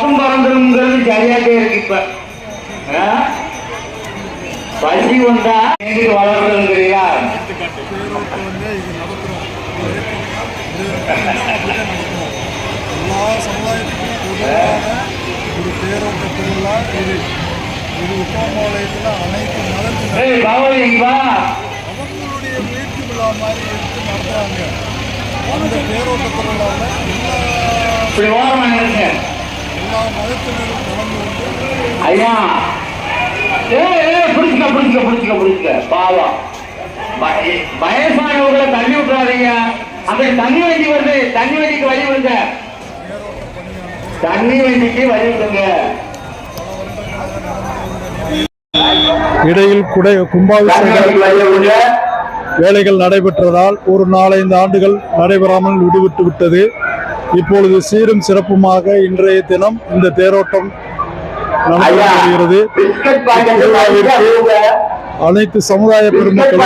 பக்கம் பறந்துருங்கிறது சரியாட்டே இருக்கு. இப்ப பசி வந்தா எங்கிட்டு வளர்றதுங்கிறியா? எல்லா சமுதாயத்துக்கும் பொதுவான ஒரு தேரோட்ட திருவிழா இது. இது உப்பமாலயத்தில் அனைத்து மதத்தினரும் அவங்களுடைய வீட்டு விழா மாதிரி எடுத்து நடத்துகிறாங்க. அந்த தேரோட்ட திருவிழாவில் எல்லா மதத்தினரும் கலந்து கொண்டு ஐயா புடிச்சுக்க பாவம் வயசானவர்களை தண்ணி விட்டுறாதீங்க. அந்த தண்ணி வண்டி வருது, தண்ணி வண்டிக்கு வழி விடுங்க, தண்ணி வண்டிக்கு வழி விடுங்க. இடையில் கும்பாபிஷேக வேலைகள் நடைபெற்றதால் ஒரு 4-5 ஆண்டுகள் நடைபெறாமல் விடுவிட்டு விட்டது. இப்பொழுது சீரும் சிறப்புமாக இன்றைய தினம் இந்த தேரோட்டம் நடைபெறுகிறது. அனைத்து சமுதாய பெருமக்களும்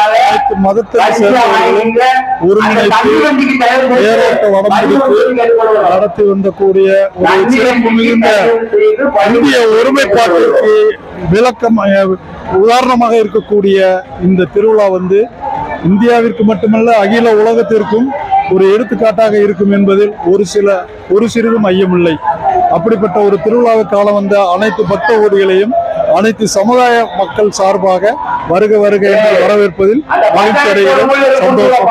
அனைத்து மதத்தை சேர்ந்தவர்களும் ஒருங்கிணைத்து தேரோட்ட வடம் பிடித்து நடத்தி வந்தக்கூடிய ஒரு சிறப்பு மிகுந்த இந்திய ஒருமைப்பாட்டிற்கு விளக்கம் உதாரணமாக இருக்கக்கூடிய இந்த திருவிழா இந்தியாவிற்கு மட்டுமல்ல அகில உலகத்திற்கும் ஒரு எடுத்துக்காட்டாக இருக்கும் என்பதில் ஒரு சிறிதும் ஐயமில்லை. அப்படிப்பட்ட ஒரு திருவிழாவை காண வந்த அனைத்து பக்த கோடிகளையும் அனைத்து சமுதாய மக்கள் சார்பாக வருக வருக என்று வரவேற்பதில் மகிழ்ச்சி அடைகிறோம். சந்தோஷம்.